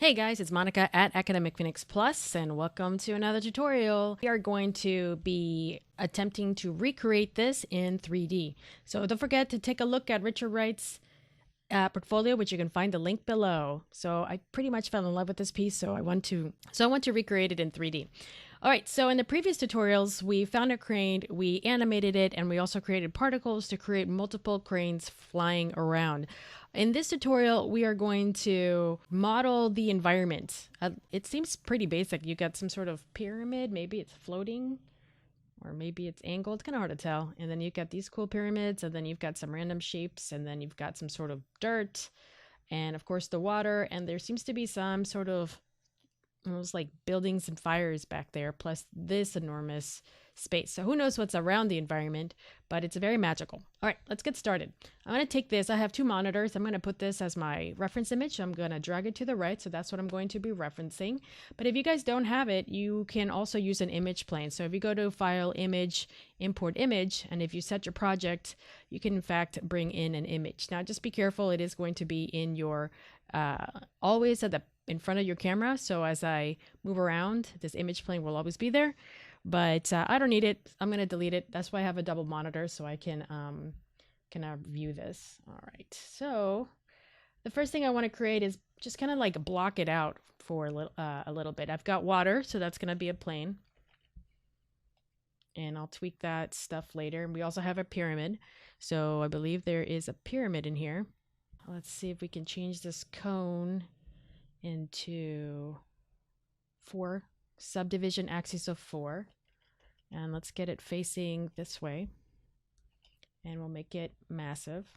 Hey guys, it's Monica at Academic Phoenix Plus, and welcome to another tutorial. We are going to be attempting to recreate this in 3D. So don't forget to take a look at Richard Wright's portfolio, which you can find the link below. So I pretty much fell in love with this piece, so I want to recreate it in 3D. All right, so in the previous tutorials, we found a crane, we animated it, and we also created particles to create multiple cranes flying around. In this tutorial, we are going to model the environment. It seems pretty basic. You got some sort of pyramid, maybe it's floating, or maybe it's angled. It's kind of hard to tell. And then you've got these cool pyramids, and then you've got some random shapes, and then you've got some sort of dirt, and of course the water, and there seems to be some sort of almost like buildings and fires back there, plus this enormous space. So who knows what's around the environment, but it's very magical. All right, let's get started. I'm going to take this. I have two monitors. I'm going to put this as my reference image. I'm going to drag it to the right, so that's what I'm going to be referencing. But if you guys don't have it, you can also use an image plane. So if you go to File, Image, Import Image, and if you set your project, you can in fact bring in an image. Now just be careful. It is going to be in your always at the in front of your camera, so as I move around, this image plane will always be there, but I don't need it. I'm going to delete it. That's why I have a double monitor, so I can view this. All right, so the first thing I want to create is just kind of like block it out for a little bit. I've got water, so that's going to be a plane, and I'll tweak that stuff later. And we also have a pyramid, so I believe there is a pyramid in here. Let's see if we can change this cone into 4 subdivision axes of 4, and let's get it facing this way, and we'll make it massive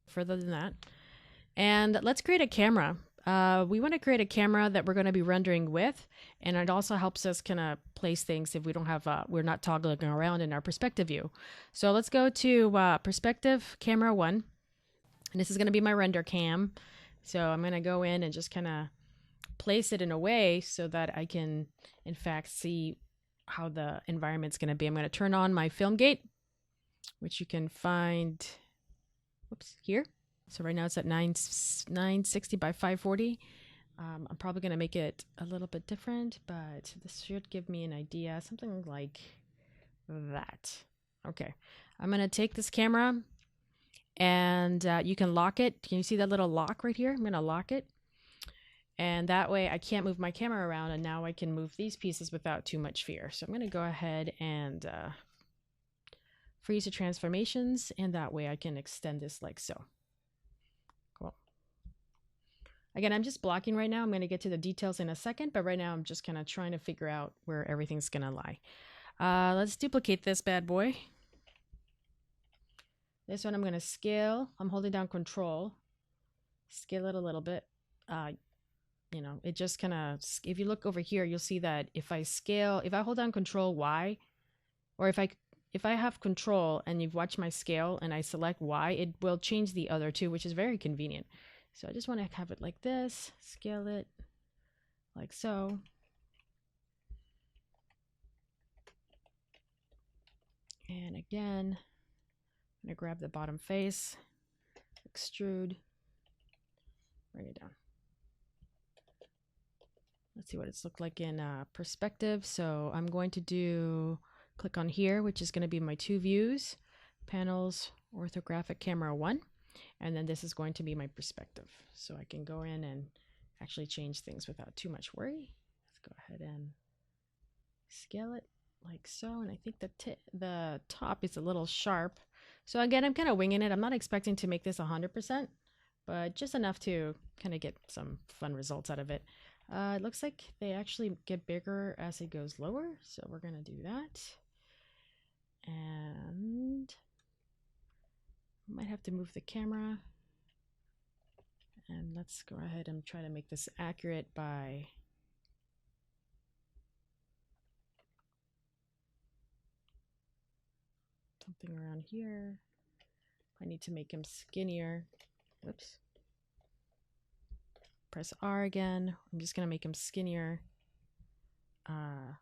further than that. And let's create a camera. We want to create a camera that we're going to be rendering with, and it also helps us kind of place things if we don't have we're not toggling around in our perspective view. So let's go to perspective camera 1. And this is going to be my render cam. So I'm going to go in and just kind of place it in a way so that I can, in fact, see how the environment's going to be. I'm going to turn on my film gate, which you can find here. So right now it's at 960 by 540. I'm probably going to make it a little bit different, but this should give me an idea, something like that. Okay, I'm going to take this camera, and you can lock it. Can you see that little lock right here? I'm going to lock it, and that way I can't move my camera around, and now I can move these pieces without too much fear. So I'm going to go ahead and freeze the transformations, and that way I can extend this like so. Cool. Again, I'm just blocking right now. I'm going to get to the details in a second, but right now I'm just kind of trying to figure out where everything's going to lie. Let's duplicate this bad boy. This one I'm going to scale. I'm holding down Control. Scale it a little bit. You know, it just kind of, if you look over here, you'll see that if I scale, if I hold down Control Y, or if I have Control and you've watched my scale and I select Y, it will change the other two, which is very convenient. So I just want to have it like this, scale it like so. And again, I'm going to grab the bottom face, extrude, bring it down. Let's see what it's looked like in perspective. So I'm going to click on here, which is going to be my 2 views, panels, orthographic camera 1, and then this is going to be my perspective. So I can go in and actually change things without too much worry. Let's go ahead and scale it like so, and I think the top is a little sharp. So again, I'm kind of winging it. I'm not expecting to make this 100%, but just enough to kind of get some fun results out of it. It looks like they actually get bigger as it goes lower, so we're going to do that. And I might have to move the camera. And let's go ahead and try to make this accurate by something around here. I need to make him skinnier. Whoops. Press R again. I'm just going to make him skinnier.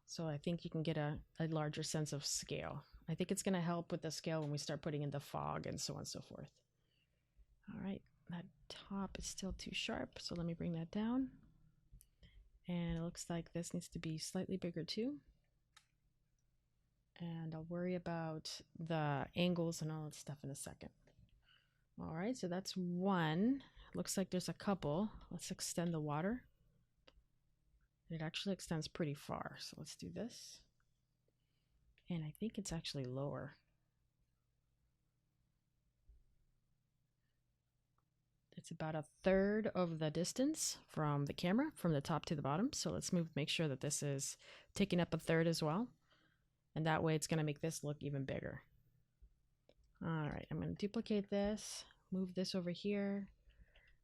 So I think you can get a larger sense of scale. I think it's going to help with the scale when we start putting in the fog and so on and so forth. All right, that top is still too sharp, so let me bring that down. And it looks like this needs to be slightly bigger too. And I'll worry about the angles and all that stuff in a second. All right, so that's one. Looks like there's a couple. Let's extend the water. It actually extends pretty far, so let's do this. And I think it's actually lower. It's about a third of the distance from the camera, from the top to the bottom. So let's make sure that this is taking up a third as well. And that way it's going to make this look even bigger. All right, I'm going to duplicate this, move this over here.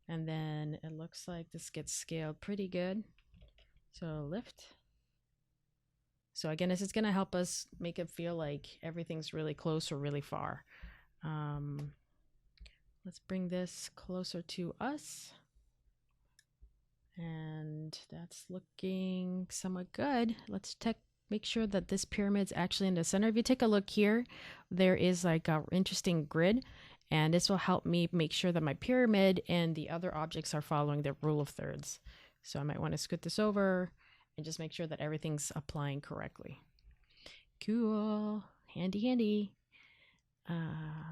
And then it looks like this gets scaled pretty good. So lift. So again, this is going to help us make it feel like everything's really close or really far. Let's bring this closer to us. And that's looking somewhat good. Let's make sure that this pyramid's actually in the center. If you take a look here, there is like an interesting grid. And this will help me make sure that my pyramid and the other objects are following the rule of thirds. So I might want to scoot this over and just make sure that everything's applying correctly. Cool. Handy, handy.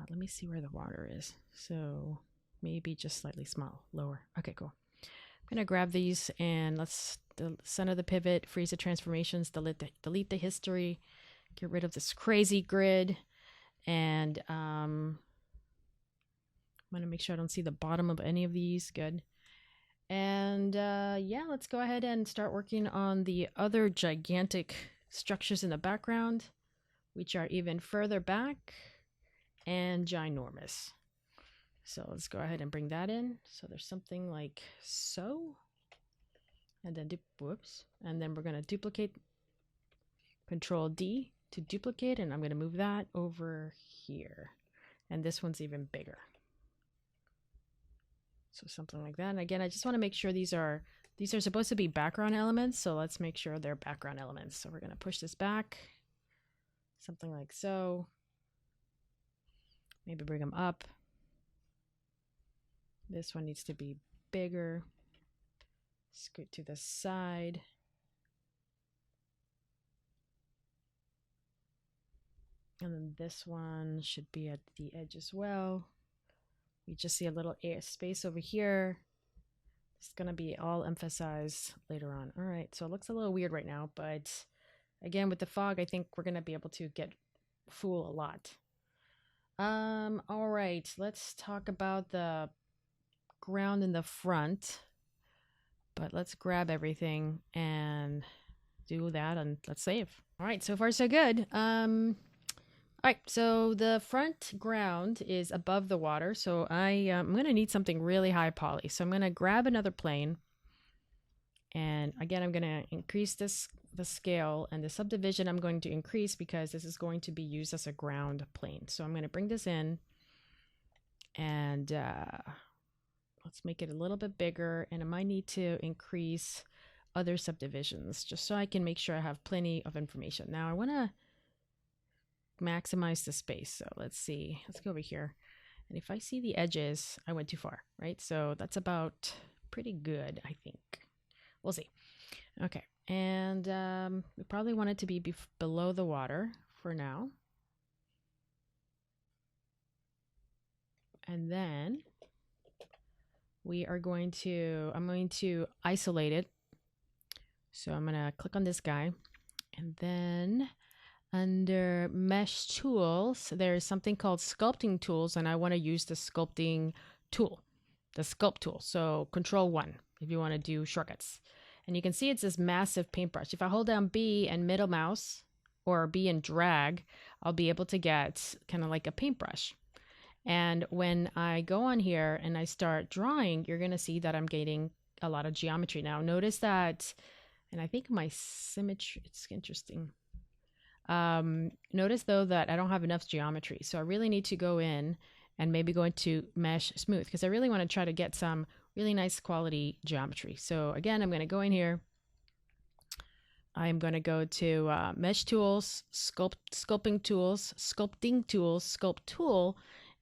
Let me see where the water is. So maybe just slightly lower. Okay, cool. I'm going to grab these and let's center the pivot, freeze the transformations, delete the history, get rid of this crazy grid. And I'm going to make sure I don't see the bottom of any of these. Good. And yeah, let's go ahead and start working on the other gigantic structures in the background, which are even further back and ginormous. So let's go ahead and bring that in. So there's something like so. And then whoops. And then we're going to duplicate, Control D to duplicate, and I'm going to move that over here. And this one's even bigger. So something like that. And again, I just want to make sure these are supposed to be background elements. So let's make sure they're background elements. So we're going to push this back, something like so. Maybe bring them up. This one needs to be bigger. Scoot to the side. And then this one should be at the edge as well. We just see a little air space over here. It's going to be all emphasized later on. All right, so it looks a little weird right now, but again, with the fog, I think we're going to be able to fool a lot. All right, let's talk about the ground in the front. But let's grab everything and do that, and let's save. All right, so far so good. All right, so the front ground is above the water, so I'm going to need something really high poly. So I'm going to grab another plane, and again, I'm going to increase the scale, and the subdivision I'm going to increase because this is going to be used as a ground plane. So I'm going to bring this in, and let's make it a little bit bigger, and I might need to increase other subdivisions just so I can make sure I have plenty of information. Now I want to maximize the space. So let's see, let's go over here. And if I see the edges, I went too far, right? So that's about pretty good, I think. We'll see. Okay, and we probably want it to be below the water for now. And then I'm going to isolate it. So I'm going to click on this guy, and then under mesh tools, there's something called sculpting tools, and I want to use the sculpting tool, the sculpt tool. So Control 1 if you want to do shortcuts. And you can see it's this massive paintbrush. If I hold down B and middle mouse or B and drag, I'll be able to get kind of like a paintbrush. And when I go on here and I start drawing, you're going to see that I'm getting a lot of geometry. Now notice that, and I think my symmetry, it's interesting. Notice though that I don't have enough geometry. So I really need to go in and maybe go into mesh smooth because I really want to try to get some really nice quality geometry. So again, I'm going to go in here. I'm going to go to mesh tools, sculpting tools, sculpt tool,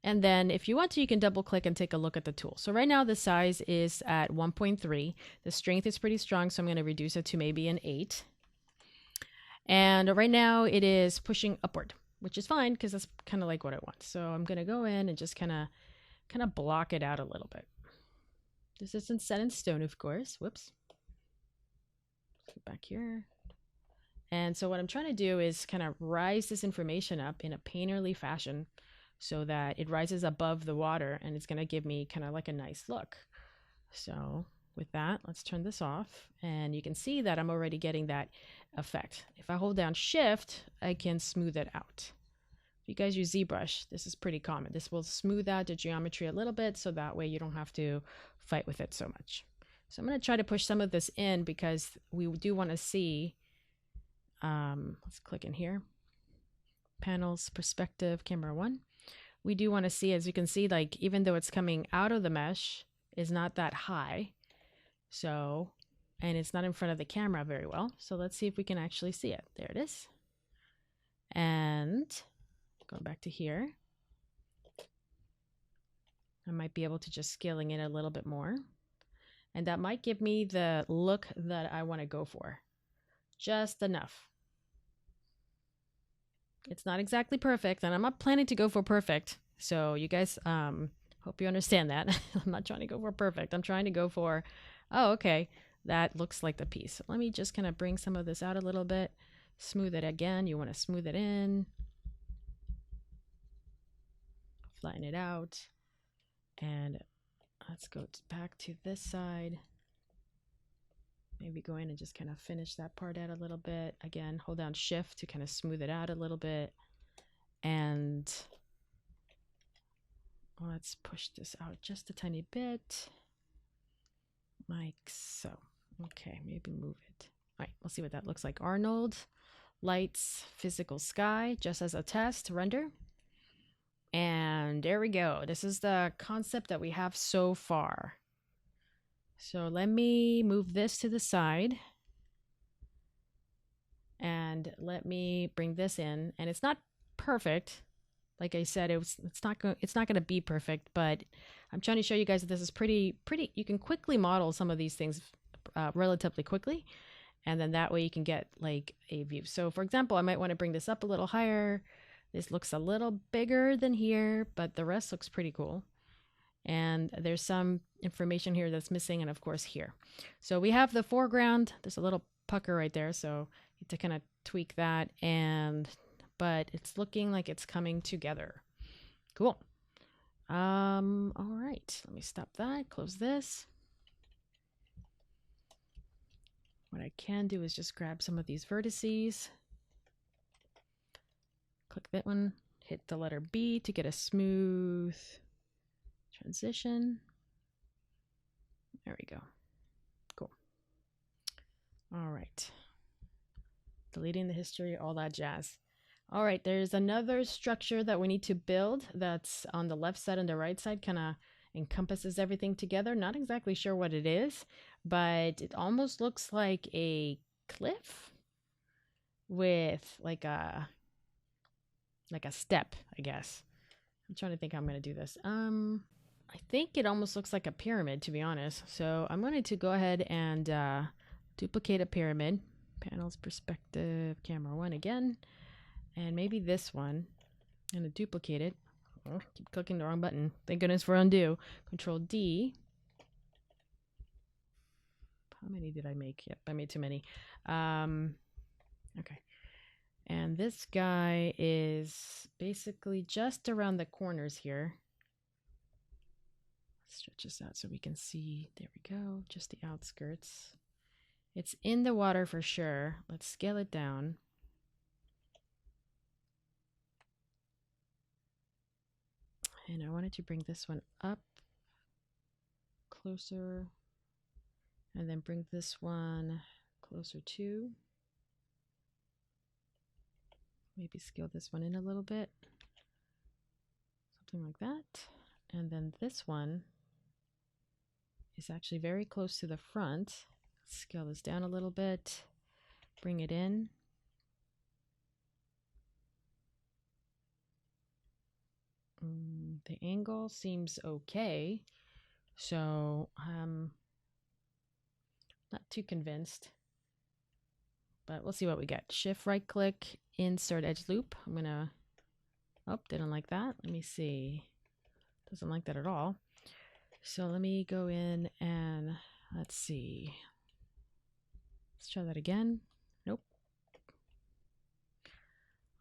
And then if you want to, you can double click and take a look at the tool. So right now the size is at 1.3. The strength is pretty strong, so I'm going to reduce it to maybe an 8. And right now it is pushing upward, which is fine because that's kind of like what I want. So I'm going to go in and just kind of block it out a little bit. This isn't set in stone, of course. Whoops. Get back here. And so what I'm trying to do is kind of rise this information up in a painterly fashion so that it rises above the water, and it's going to give me kind of like a nice look. So with that, let's turn this off, and you can see that I'm already getting that effect. If I hold down Shift, I can smooth it out. If you guys use ZBrush, this is pretty common. This will smooth out the geometry a little bit, so that way you don't have to fight with it so much. So I'm going to try to push some of this in because we do want to see, let's click in here, panels, perspective, camera 1. We do want to see, as you can see, like even though it's coming out of the mesh, is not that high. So, and it's not in front of the camera very well. So let's see if we can actually see it. There it is. And going back to here, I might be able to just scaling it a little bit more. And that might give me the look that I want to go for. Just enough. It's not exactly perfect, and I'm not planning to go for perfect. So you guys, hope you understand that. I'm not trying to go for perfect. I'm trying to go for, oh, okay, that looks like the piece. Let me just kind of bring some of this out a little bit. Smooth it again. You want to smooth it in. Flatten it out. And let's go back to this side. Maybe go in and just kind of finish that part out a little bit. Again, hold down Shift to kind of smooth it out a little bit. And let's push this out just a tiny bit. Like so. Okay, maybe move it. All right, we'll see what that looks like. Arnold, lights, physical sky, just as a test, render. And there we go. This is the concept that we have so far. So let me move this to the side. And let me bring this in. And it's not perfect. Like I said, it's not going to be perfect, but I'm trying to show you guys that this is pretty, you can quickly model some of these things relatively quickly. And then that way you can get like a view. So for example, I might want to bring this up a little higher. This looks a little bigger than here, but the rest looks pretty cool. And there's some information here that's missing, and of course here. So we have the foreground. There's a little pucker right there, so you have to kind of tweak that. But it's looking like it's coming together. Cool. All right, let me stop that, close this. What I can do is just grab some of these vertices. Click that one, hit the letter B to get a smooth transition. There we go. Cool. All right. Deleting the history, all that jazz. All right, there's another structure that we need to build that's on the left side and the right side, kind of encompasses everything together. Not exactly sure what it is, but it almost looks like a cliff with like a step, I guess. I'm trying to think how I'm going to do this. I think it almost looks like a pyramid, to be honest. So I'm going to go ahead and duplicate a pyramid. Panels, perspective, camera 1 again. And maybe this one. I'm going to duplicate it. Oh, keep clicking the wrong button. Thank goodness for undo. Control D. How many did I make? Yep, I made too many. Okay. And this guy is basically just around the corners here. Stretch this out so we can see. There we go. Just the outskirts. It's in the water for sure. Let's scale it down. And I wanted to bring this one up closer. And then bring this one closer too. Maybe scale this one in a little bit. Something like that. And then this one is actually very close to the front. Scale this down a little bit. Bring it in. The angle seems okay, so I'm not too convinced, but we'll see what we get. Shift right click, insert edge loop. I'm gonna, oh, didn't like that. Let me see. Doesn't like that at all. So let me go in and let's see. Let's try that again. Nope.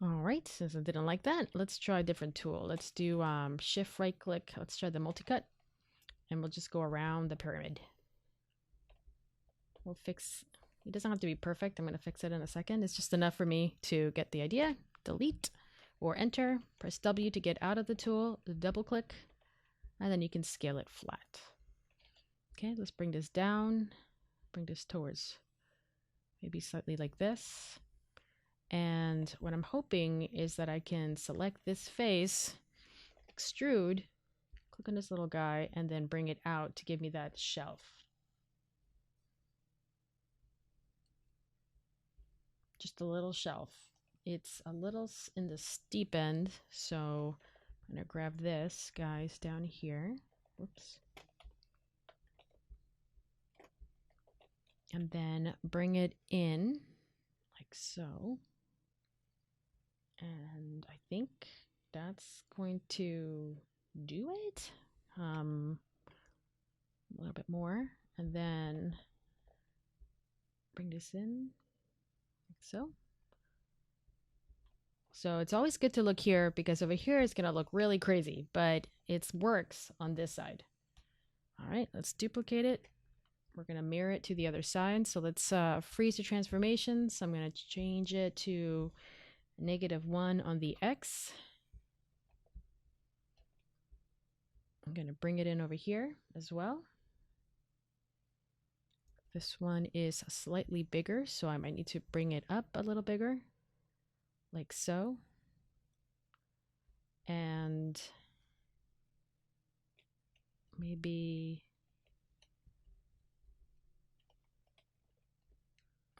All right, since I didn't like that, let's try a different tool. Let's do shift right click. Let's try the multi-cut, and we'll just go around the pyramid. We'll fix, it doesn't have to be perfect. I'm going to fix it in a second. It's just enough for me to get the idea. Delete or enter, press W to get out of the tool, double click, and then you can scale it flat. Okay, let's bring this down, bring this towards maybe slightly like this. And what I'm hoping is that I can select this face, extrude, click on this little guy, and then bring it out to give me that shelf. Just a little shelf. It's a little in the steep end, so I'm gonna grab this, guys, down here. Whoops. And then bring it in like so. And I think that's going to do it. A little bit more, and then bring this in like so. So it's always good to look here, because over here it's going to look really crazy, but it works on this side. All right, let's duplicate it. We're going to mirror it to the other side. So let's freeze the transformation. So I'm going to change it to -1 on the X. I'm going to bring it in over here as well. This one is slightly bigger, so I might need to bring it up a little bigger, like so. And maybe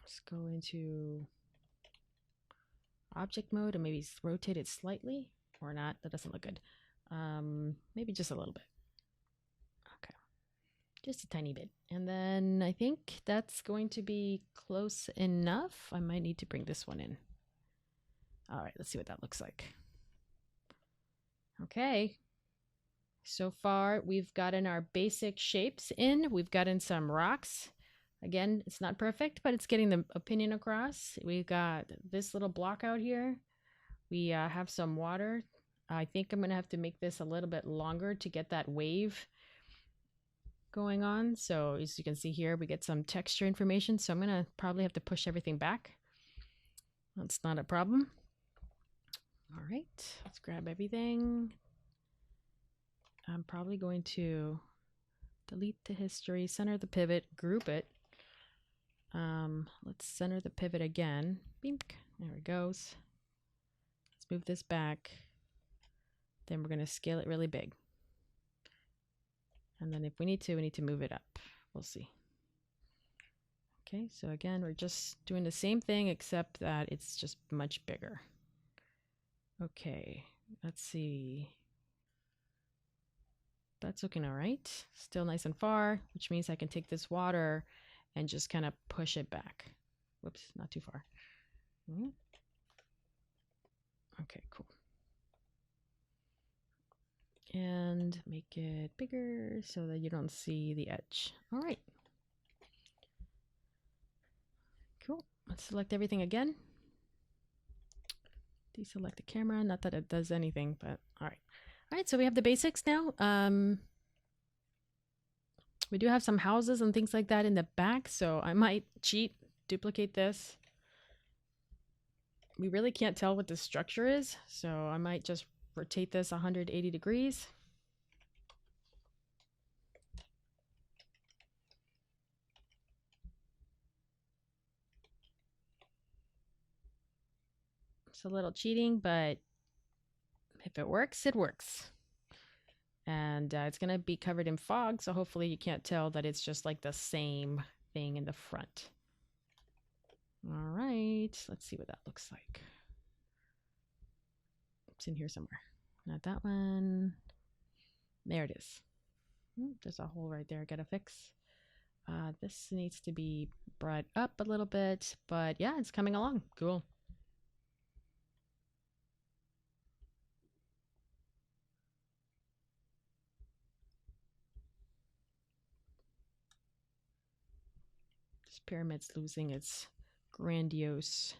let's go into object mode and maybe rotate it slightly, or not. That doesn't look good. Maybe just a little bit. Okay, just a tiny bit. And then I think that's going to be close enough. I might need to bring this one in. All right, let's see what that looks like. Okay, so far we've gotten our basic shapes in. We've gotten some rocks. Again, it's not perfect, but it's getting the opinion across. We've got this little block out here. We have some water. I think I'm gonna have to make this a little bit longer to get that wave going on. So as you can see here, we get some texture information. So I'm gonna probably have to push everything back. That's not a problem. All right, let's grab everything. I'm probably going to delete the history, center the pivot, group it. Let's center the pivot again. Bink, there it goes. Let's move this back. Then we're going to scale it really big. And then if we need to move it up. We'll see. Okay, so again, we're just doing the same thing, except that it's just much bigger. Okay, let's see. That's looking all right. Still nice and far, which means I can take this water and just kind of push it back. Whoops, not too far. Okay, cool. And make it bigger so that you don't see the edge. All right. Cool. Let's select everything again. Deselect the camera. Not that it does anything, but all right. All right, so we have the basics now. We do have some houses and things like that in the back, so I might cheat, duplicate this. We really can't tell what the structure is, so I might just rotate this 180 degrees. It's a little cheating, but if it works, it works. And it's going to be covered in fog, so hopefully you can't tell that it's just like the same thing in the front. All right, let's see what that looks like. It's in here somewhere. Not that one. There it is. There's a hole right there I gotta fix. This needs to be brought up a little bit, but yeah, it's coming along. Cool. This pyramid's losing its grandiose.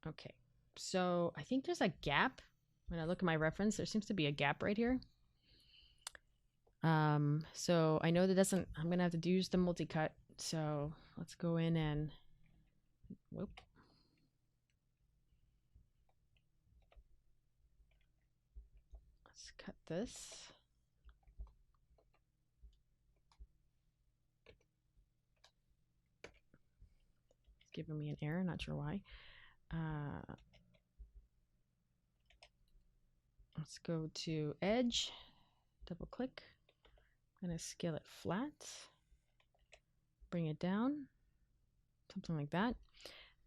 Okay, so I think there's a gap. When I look at my reference, there seems to be a gap right here. So I know that doesn't, I'm gonna have to use the multi-cut. So let's go in and, whoop. Let's cut this. It's giving me an error, not sure why. Let's go to edge, double click. I'm gonna scale it flat, bring it down, something like that.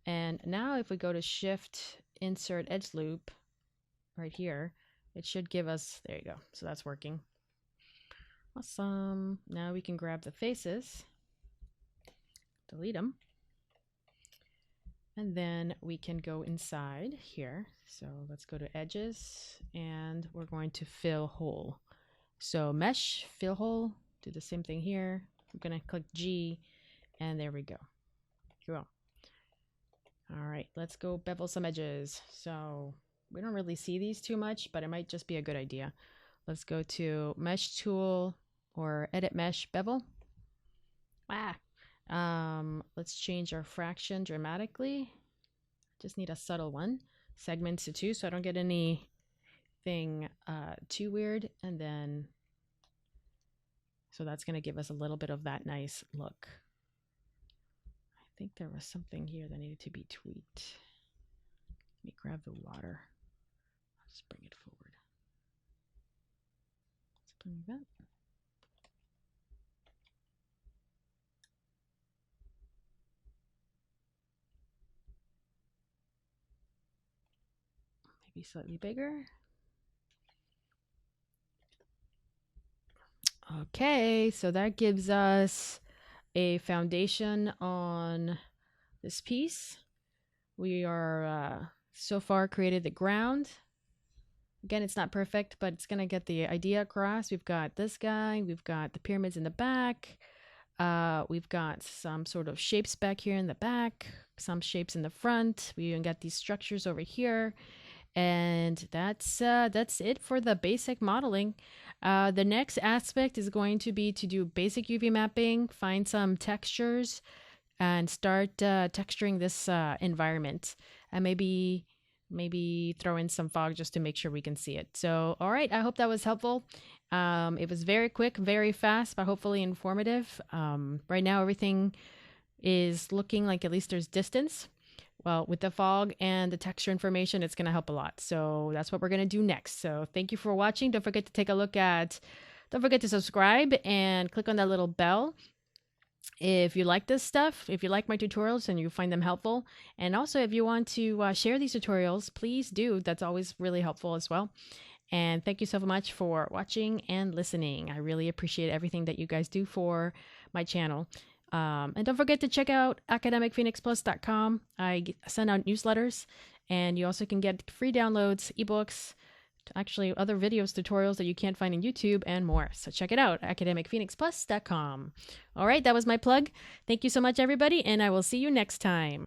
And now if we go to shift, insert edge loop right here, it should give us, there you go. So that's working. Awesome. Now we can grab the faces, delete them. And then we can go inside here. So let's go to edges and we're going to fill hole. So mesh, fill hole, do the same thing here. I'm gonna click G and there we go. Cool. All right, let's go bevel some edges. So we don't really see these too much, but it might just be a good idea. Let's go to mesh tool or edit mesh bevel. Let's change our fraction dramatically. Just need a subtle one. Segments to 2 so I don't get anything too weird. And then, so that's going to give us a little bit of that nice look. I think there was something here that needed to be tweaked. Let me grab the water. I'll just bring it forward. Something like that. Maybe slightly bigger. Okay, so that gives us a foundation on this piece. We are so far created the ground. Again, it's not perfect, but it's gonna get the idea across. We've got this guy, we've got the pyramids in the back, we've got some sort of shapes back here in the back, some shapes in the front. We even got these structures over here. And that's it for the basic modeling. The next aspect is going to be to do basic UV mapping, find some textures, and start texturing this environment. And maybe throw in some fog just to make sure we can see it. So, all right, I hope that was helpful. It was very quick, very fast, but hopefully informative. Right now, everything is looking like at least there's distance. Well, with the fog and the texture information, it's going to help a lot. So that's what we're going to do next. So thank you for watching. Don't forget to subscribe and click on that little bell if you like this stuff, if you like my tutorials and you find them helpful. And also if you want to share these tutorials, please do. That's always really helpful as well. And thank you so much for watching and listening. I really appreciate everything that you guys do for my channel. And don't forget to check out academicphoenixplus.com. I send out newsletters, and you also can get free downloads, ebooks, actually other videos, tutorials that you can't find in YouTube, and more. So check it out, academicphoenixplus.com. All right, that was my plug. Thank you so much, everybody, and I will see you next time.